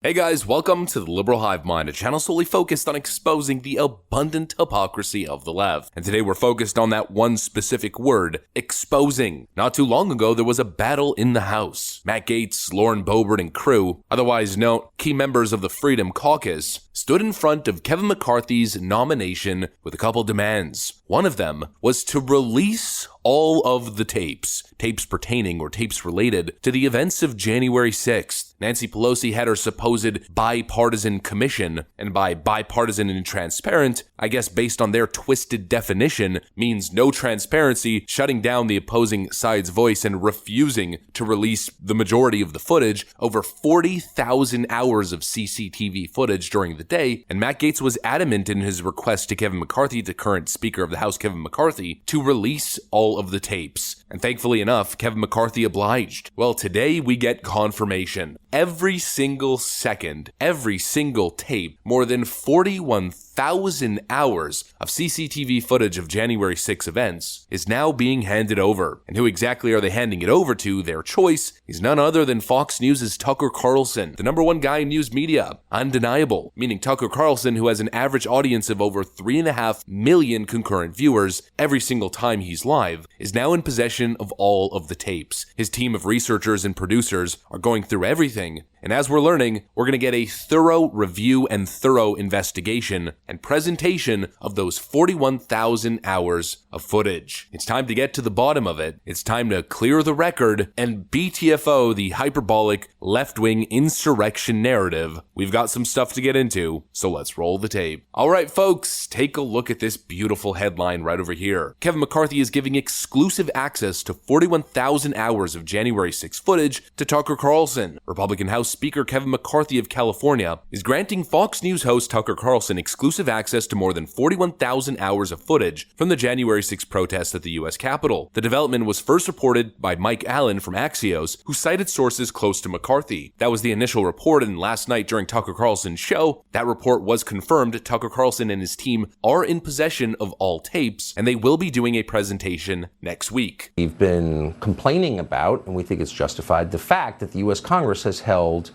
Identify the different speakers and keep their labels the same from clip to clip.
Speaker 1: Hey guys, welcome to the Liberal Hive Mind, a channel solely focused on exposing the abundant hypocrisy of the left. And today we're focused on that one specific word, exposing. Not too long ago, there was a battle in the House. Matt Gaetz, Lauren Boebert, and crew, otherwise known key members of the Freedom Caucus, stood in front of Kevin McCarthy's nomination with a couple demands. One of them was to release all of the tapes pertaining or tapes related to the events of January 6th. Nancy Pelosi had her supposed bipartisan commission, and by bipartisan and transparent, I guess based on their twisted definition, means no transparency, shutting down the opposing side's voice and refusing to release the majority of the footage, over 40,000 hours of CCTV footage during the day, and Matt Gaetz was adamant in his request to Kevin McCarthy, the current Speaker of the House Kevin McCarthy, to release all of the tapes. And thankfully enough, Kevin McCarthy obliged. Well, today we get confirmation. Every single second, every single tape, more than 41,000 hours of CCTV footage of January 6 events is now being handed over. And who exactly are they handing it over to? Their choice is none other than Fox News' Tucker Carlson, the number one guy in news media. Undeniable, meaning Tucker Carlson, who has an average audience of over 3.5 million concurrent viewers every single time he's live, is now in possession of all of the tapes. His team of researchers and producers are going through everything. And as we're learning, we're going to get a thorough review and thorough investigation and presentation of those 41,000 hours of footage. It's time to get to the bottom of it. It's time to clear the record and BTFO the hyperbolic left-wing insurrection narrative. We've got some stuff to get into, so let's roll the tape. All right, folks, take a look at this beautiful headline right over here. Kevin McCarthy is giving exclusive access to 41,000 hours of January 6 footage to Tucker Carlson. Republican House Speaker Kevin McCarthy of California is granting Fox News host Tucker Carlson exclusive access to more than 41,000 hours of footage from the January 6 protests at the U.S. Capitol. The development was first reported by Mike Allen from Axios, who cited sources close to McCarthy. That was the initial report, and last night during Tucker Carlson's show, that report was confirmed. Tucker Carlson and his team are in possession of all tapes, and they will be doing a presentation next week.
Speaker 2: We've been complaining about, and we think it's justified, the fact that the U.S. Congress has held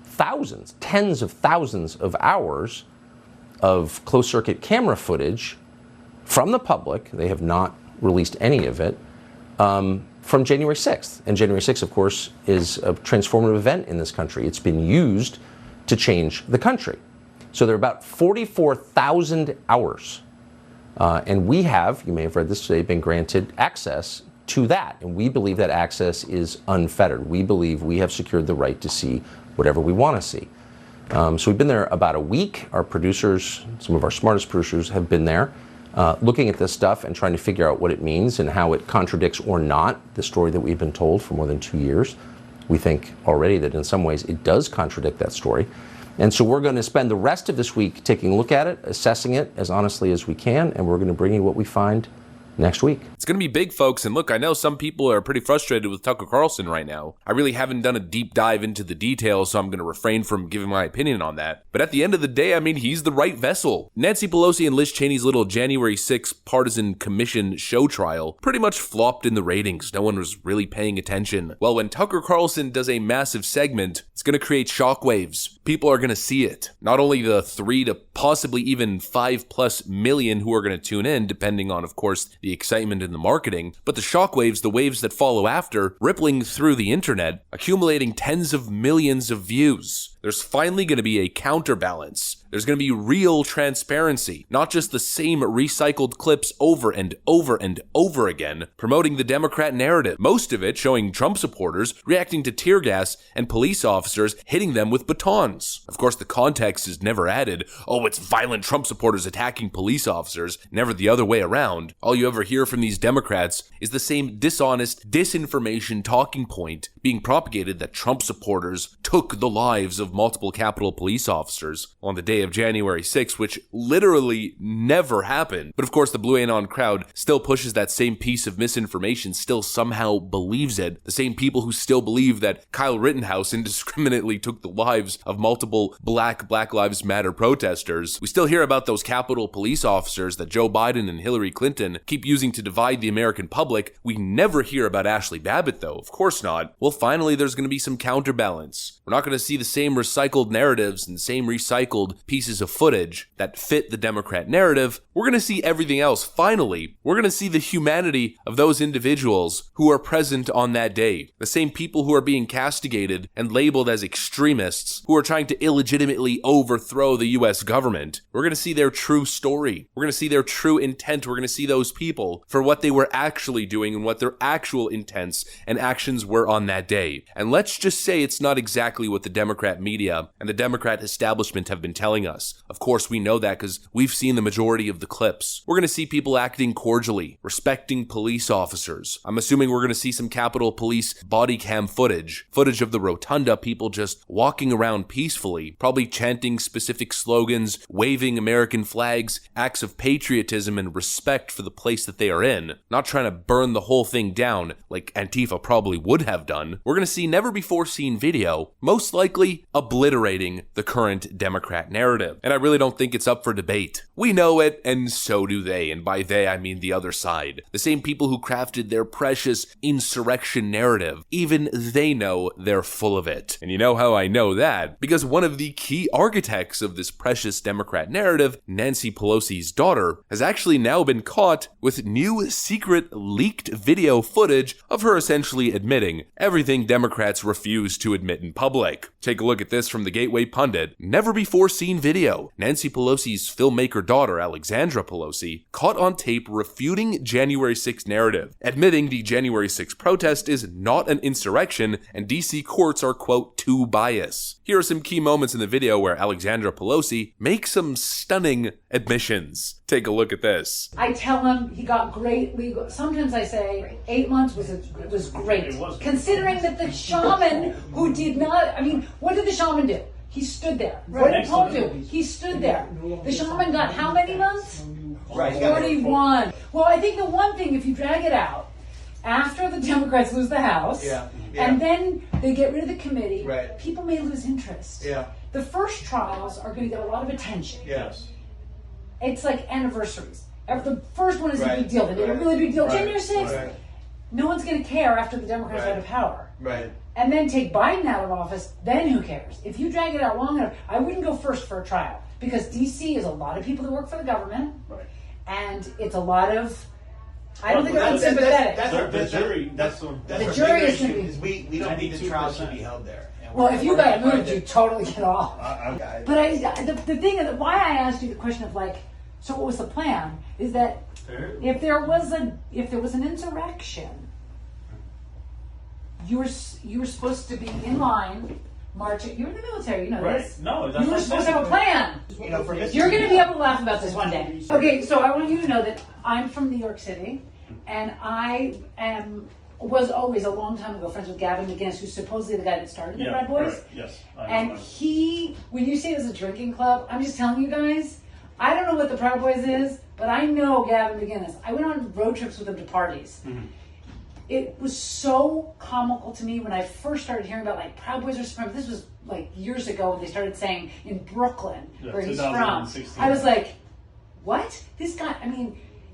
Speaker 2: thousands, tens of thousands of hours of closed-circuit camera footage from the public. They have not released any of it from January 6th. And January 6th, of course, is a transformative event in this country. It's been used to change the country. So there are about 44,000 hours. And we have, you may have read this today, been granted access to that. And we believe that access is unfettered. We believe we have secured the right to see whatever we want to see. So we've been there about a week. Our producers, some of our smartest producers, have been there looking at this stuff and trying to figure out what it means and how it contradicts or not the story that we've been told for more than 2 years. We think already that in some ways it does contradict that story. And so we're going to spend the rest of this week taking a look at it, assessing it as honestly as we can, and we're going to bring you what we find next week.
Speaker 1: It's going to be big, folks, and look, I know some people are pretty frustrated with Tucker Carlson right now. I really haven't done a deep dive into the details, so I'm going to refrain from giving my opinion on that. But at the end of the day, I mean, he's the right vessel. Nancy Pelosi and Liz Cheney's little January 6 partisan commission show trial pretty much flopped in the ratings. No one was really paying attention. Well, when Tucker Carlson does a massive segment, it's going to create shockwaves. People are going to see it. Not only the 3 to possibly even 5+ million who are going to tune in, depending on, of course, the excitement and the marketing, but the shockwaves, the waves that follow after, rippling through the internet, accumulating tens of millions of views. There's finally going to be a counterbalance. There's going to be real transparency, not just the same recycled clips over and over and over again, promoting the Democrat narrative. Most of it showing Trump supporters reacting to tear gas and police officers hitting them with batons. Of course, the context is never added. Oh, it's violent Trump supporters attacking police officers, never the other way around. All you ever hear from these Democrats is the same dishonest, disinformation talking point being propagated that Trump supporters took the lives of multiple Capitol police officers on the day of January 6th, which literally never happened. But of course, the Blue Anon crowd still pushes that same piece of misinformation, still somehow believes it. The same people who still believe that Kyle Rittenhouse indiscriminately took the lives of multiple Black Lives Matter protesters. We still hear about those Capitol police officers that Joe Biden and Hillary Clinton keep keep using to divide the American public. We never hear about Ashley Babbitt, though. Of course not. Well, finally, there's going to be some counterbalance. We're not going to see the same recycled narratives and same recycled pieces of footage that fit the Democrat narrative. We're going to see everything else. Finally, we're going to see the humanity of those individuals who are present on that day. The same people who are being castigated and labeled as extremists, who are trying to illegitimately overthrow the U.S. government. We're going to see their true story. We're going to see their true intent. We're going to see those people for what they were actually doing and what their actual intents and actions were on that day. And let's just say it's not exactly what the Democrat media and the Democrat establishment have been telling us. Of course, we know that because we've seen the majority of the clips. We're going to see people acting cordially, respecting police officers. I'm assuming we're going to see some Capitol Police body cam footage of the rotunda, people just walking around peacefully, probably chanting specific slogans, waving American flags, acts of patriotism and respect for the place that they are in, not trying to burn the whole thing down like Antifa probably would have done. We're going to see never before seen video, most likely obliterating the current Democrat narrative. And I really don't think it's up for debate. We know it, and so do they, and by they I mean the other side. The same people who crafted their precious insurrection narrative, even they know they're full of it. And you know how I know that? Because one of the key architects of this precious Democrat narrative, Nancy Pelosi's daughter, has actually now been caught with new secret leaked video footage of her essentially admitting everything Democrats refuse to admit in public. Take a look at this from the Gateway Pundit. Never before seen video. Nancy Pelosi's filmmaker daughter, Alexandra Pelosi, caught on tape refuting January 6th narrative, admitting the January 6th protest is not an insurrection and DC courts are, quote, too biased. Here are some key moments in the video where Alexandra Pelosi makes some stunning admissions. Take a look at this.
Speaker 3: I tell him he got great legal. Sometimes I say 8 months was great. Considering that the shaman who did not, what did the shaman do? He stood there. What did Paul do? He stood there. The shaman got how many months? 41. Well, I think the one thing, if you drag it out, after the Democrats lose the House, and then they get rid of the committee, people may lose interest. The first trials are going to get a lot of attention. It's like anniversaries. The first one is a big deal. They did a really big deal. January 6th, no one's going to care after the Democrats are out of power. And then take Biden out of office, then who cares? If you drag it out long enough, I wouldn't go first for a trial. Because D.C. is a lot of people that work for the government. And it's a lot of... I don't think they're unsympathetic. The jury is going to be...
Speaker 4: We don't think the trial should be held there.
Speaker 3: Well, if you got moved, you totally get off. But the thing is, why I asked you the question of so what was the plan? Is that if there was an insurrection, you were supposed to be in line marching. You're in the military, you know this.
Speaker 5: No, that's
Speaker 3: you were supposed to have a plan. You're going to be able to laugh about this one day. Okay, so I want you to know that I'm from New York City, and I was always a long time ago friends with Gavin McInnes, who's supposedly the guy that started the Proud Boys.
Speaker 5: Right. Yes.
Speaker 3: And when you say it was a drinking club, I'm just telling you guys, I don't know what the Proud Boys is, but I know Gavin McInnes. I went on road trips with him to parties. It was so comical to me when I first started hearing about Proud Boys are Supreme. This was years ago when they started saying in Brooklyn, where he's from. I was like, what? This guy,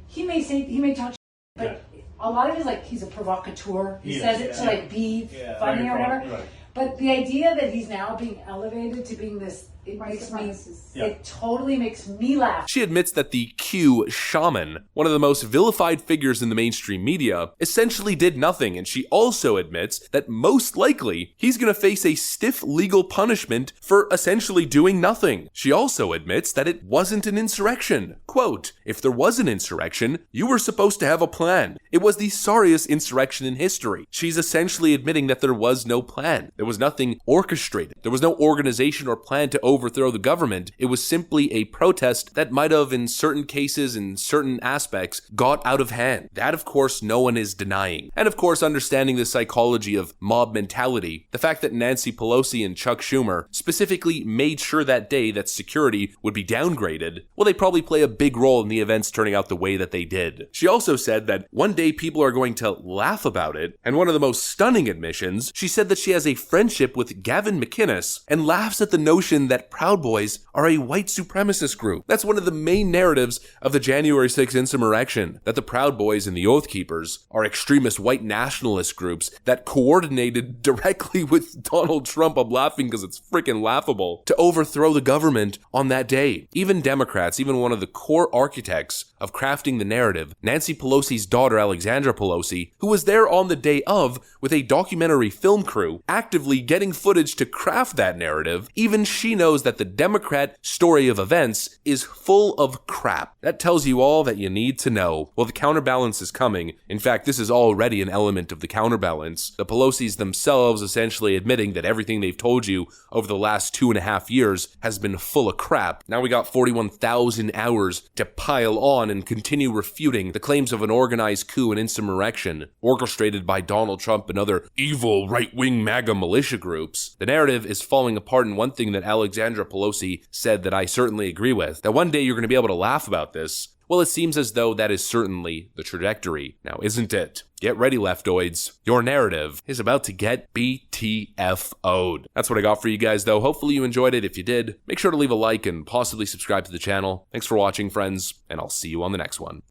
Speaker 3: he may talk shit, but a lot of it is he's a provocateur. He says it to be funny or whatever. But the idea that he's now being elevated to being this, it totally makes me laugh.
Speaker 1: She admits that the Q shaman, one of the most vilified figures in the mainstream media, essentially did nothing, and she also admits that most likely he's going to face a stiff legal punishment for essentially doing nothing. She also admits that it wasn't an insurrection. Quote, if there was an insurrection, you were supposed to have a plan. It was the sorriest insurrection in history. She's essentially admitting that there was no plan. There was nothing orchestrated. There was no organization or plan to overthrow the government. It was simply a protest that might have, in certain cases, in certain aspects, got out of hand. That, of course, no one is denying. And of course, understanding the psychology of mob mentality, the fact that Nancy Pelosi and Chuck Schumer specifically made sure that day that security would be downgraded, well, they probably play a big role in the events turning out the way that they did. She also said that one day people are going to laugh about it, and one of the most stunning admissions, she said that she has a friendship with Gavin McInnes and laughs at the notion that that Proud Boys are a white supremacist group. That's one of the main narratives of the January 6th insurrection, that the Proud Boys and the Oath Keepers are extremist white nationalist groups that coordinated directly with Donald Trump. I'm laughing because it's freaking laughable, to overthrow the government on that day. Even Democrats, even one of the core architects of crafting the narrative, Nancy Pelosi's daughter Alexandra Pelosi, who was there on the day of with a documentary film crew, actively getting footage to craft that narrative, even she knows that the Democrat story of events is full of crap. That tells you all that you need to know. Well, the counterbalance is coming. In fact, this is already an element of the counterbalance. The Pelosis themselves essentially admitting that everything they've told you over the last 2.5 years has been full of crap. Now we got 41,000 hours to pile on and continue refuting the claims of an organized coup and insurrection orchestrated by Donald Trump and other evil right-wing MAGA militia groups. The narrative is falling apart, and one thing that Alexandra Pelosi said that I certainly agree with, that one day you're going to be able to laugh about this. Well, it seems as though that is certainly the trajectory now, isn't it? Get ready, leftoids. Your narrative is about to get BTFO'd. That's what I got for you guys, though. Hopefully you enjoyed it. If you did, make sure to leave a like and possibly subscribe to the channel. Thanks for watching, friends, and I'll see you on the next one.